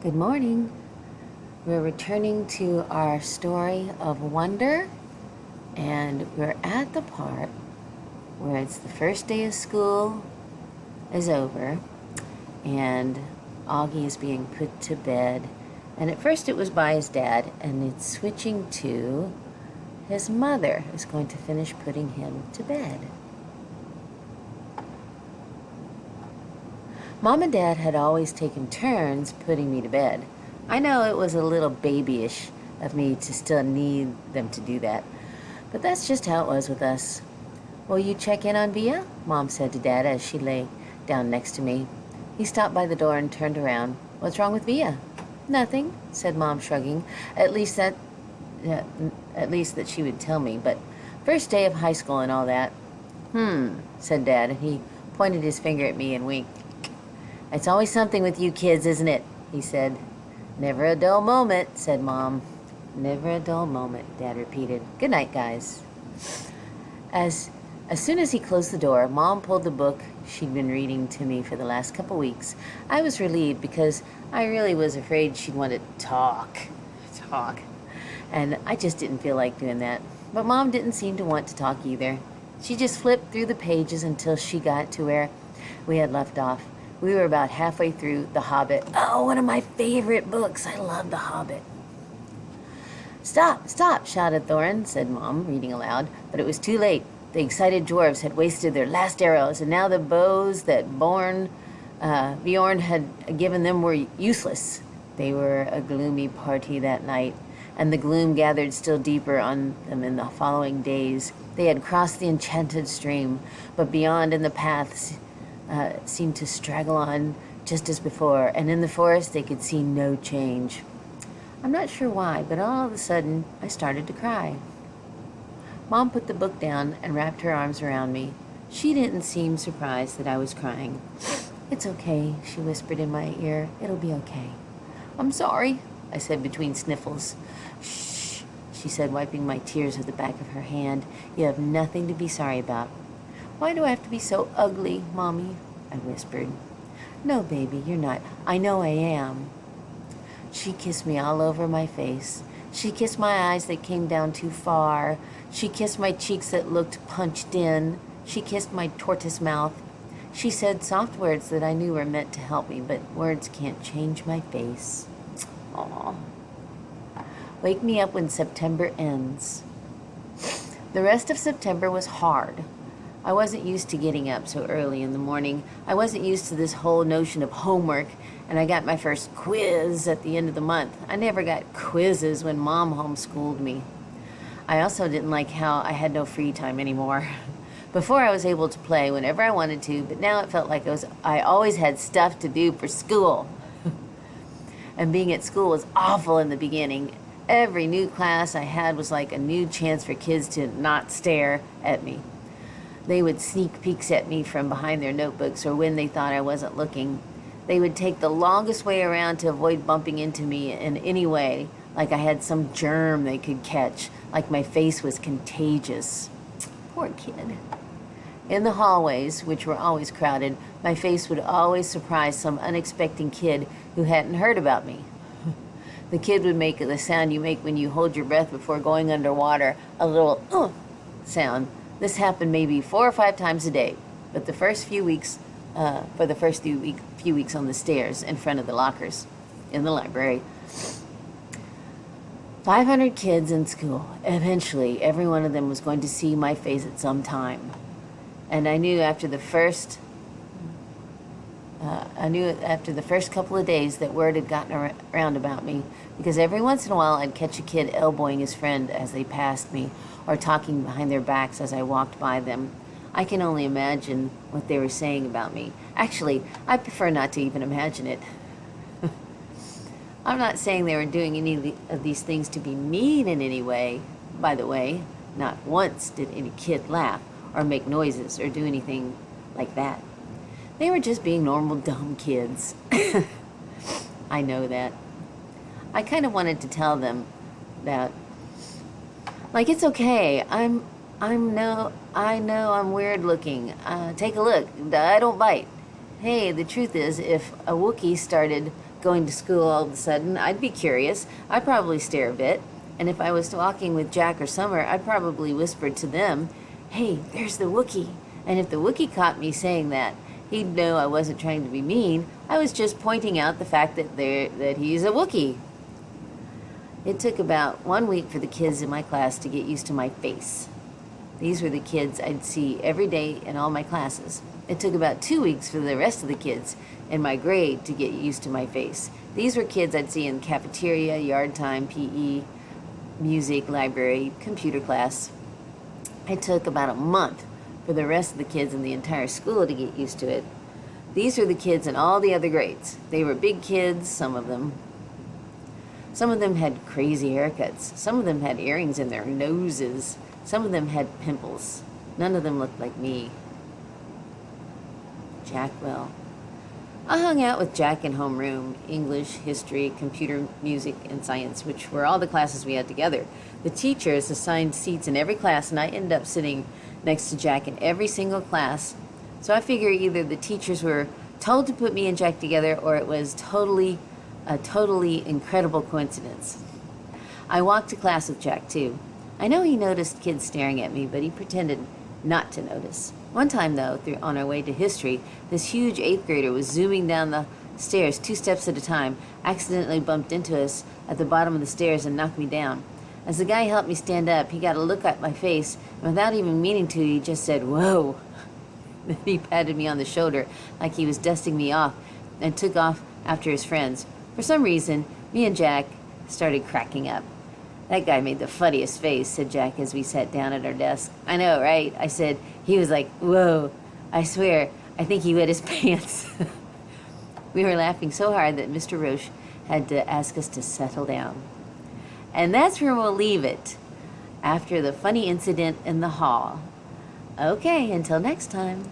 Good morning. We're returning to our story of wonder, and we're at the part where it's the first day of school is over, and Augie is being put to bed. And at first it was by his dad, and it's switching to his mother, who's going to finish putting him to bed. Mom and Dad had always taken turns putting me to bed. I know it was a little babyish of me to still need them to do that, but that's just how it was with us. "Will you check in on Via?" Mom said to Dad as she lay down next to me. He stopped by the door and turned around. "What's wrong with Via?" "Nothing," said Mom, shrugging. At least that she would tell me, but first day of high school and all that. Said Dad, and he pointed his finger at me and winked. "It's always something with you kids, isn't it?" he said. "Never a dull moment," said Mom. "Never a dull moment," Dad repeated. "Good night, guys." As soon as he closed the door, Mom pulled the book she'd been reading to me for the last couple weeks. I was relieved because I really was afraid she'd want to talk. And I just didn't feel like doing that. But Mom didn't seem to want to talk either. She just flipped through the pages until she got to where we had left off. We were about halfway through The Hobbit. Oh, one of my favorite books. I love The Hobbit. "Stop, stop," shouted Thorin, said Mom, reading aloud. But it was too late. The excited dwarves had wasted their last arrows, and now the bows that Bjorn had given them were useless. They were a gloomy party that night, and the gloom gathered still deeper on them in the following days. They had crossed the enchanted stream, but beyond in the paths seemed to straggle on just as before, and in the forest they could see no change. I'm not sure why, but all of a sudden I started to cry. Mom put the book down and wrapped her arms around me. She didn't seem surprised that I was crying. "It's okay," she whispered in my ear. "It'll be okay." "I'm sorry," I said between sniffles. "Shh," she said, wiping my tears with the back of her hand. "You have nothing to be sorry about." "Why do I have to be so ugly, Mommy?" I whispered. "No, baby, you're not. I know I am." She kissed me all over my face. She kissed my eyes that came down too far. She kissed my cheeks that looked punched in. She kissed my tortoise mouth. She said soft words that I knew were meant to help me, but words can't change my face. Aw. Wake me up when September ends. The rest of September was hard. I wasn't used to getting up so early in the morning. I wasn't used to this whole notion of homework, and I got my first quiz at the end of the month. I never got quizzes when Mom homeschooled me. I also didn't like how I had no free time anymore. Before I was able to play whenever I wanted to, but now it felt like I always had stuff to do for school. And being at school was awful in the beginning. Every new class I had was like a new chance for kids to not stare at me. They would sneak peeks at me from behind their notebooks or when they thought I wasn't looking. They would take the longest way around to avoid bumping into me in any way, like I had some germ they could catch, like my face was contagious. Poor kid. In the hallways, which were always crowded, my face would always surprise some unexpected kid who hadn't heard about me. The kid would make the sound you make when you hold your breath before going underwater, a little sound. This happened maybe 4 or 5 times a day, but the first few weeks on the stairs in front of the lockers in the library. 500 kids in school. Eventually, every one of them was going to see my face at some time. And I knew after the first couple of days that word had gotten around about me, because every once in a while I'd catch a kid elbowing his friend as they passed me, or talking behind their backs as I walked by them. I can only imagine what they were saying about me. Actually, I prefer not to even imagine it. I'm not saying they were doing any of these things to be mean in any way. By the way, not once did any kid laugh or make noises or do anything like that. They were just being normal, dumb kids. I know that. I kind of wanted to tell them that, like, it's okay. I know I'm weird looking. Take a look. I don't bite. Hey, the truth is, if a Wookiee started going to school all of a sudden, I'd be curious. I'd probably stare a bit. And if I was walking with Jack or Summer, I'd probably whisper to them, "Hey, there's the Wookiee." And if the Wookiee caught me saying that, he'd know I wasn't trying to be mean. I was just pointing out the fact that he's a Wookiee. It took about 1 week for the kids in my class to get used to my face. These were the kids I'd see every day in all my classes. It took about 2 weeks for the rest of the kids in my grade to get used to my face. These were kids I'd see in cafeteria, yard time, PE, music, library, computer class. It took about a month for the rest of the kids in the entire school to get used to it. These were the kids in all the other grades. They were big kids, some of them. Some of them had crazy haircuts. Some of them had earrings in their noses. Some of them had pimples. None of them looked like me. Jack, well, I hung out with Jack in homeroom, English, history, computer, music, and science, which were all the classes we had together. The teachers assigned seats in every class, and I ended up sitting next to Jack in every single class. So I figure either the teachers were told to put me and Jack together, or it was a totally incredible coincidence. I walked to class with Jack, too. I know he noticed kids staring at me, but he pretended not to notice. One time, though, on our way to history, this huge 8th grader was zooming down the stairs 2 steps at a time, accidentally bumped into us at the bottom of the stairs and knocked me down. As the guy helped me stand up, he got a look at my face, and without even meaning to, he just said, "Whoa." Then he patted me on the shoulder like he was dusting me off and took off after his friends. For some reason, me and Jack started cracking up. "That guy made the funniest face," said Jack as we sat down at our desk. "I know, right?" I said. He was like, "Whoa, I swear, I think he wet his pants." We were laughing so hard that Mr. Roche had to ask us to settle down. And that's where we'll leave it, after the funny incident in the hall. Okay, until next time.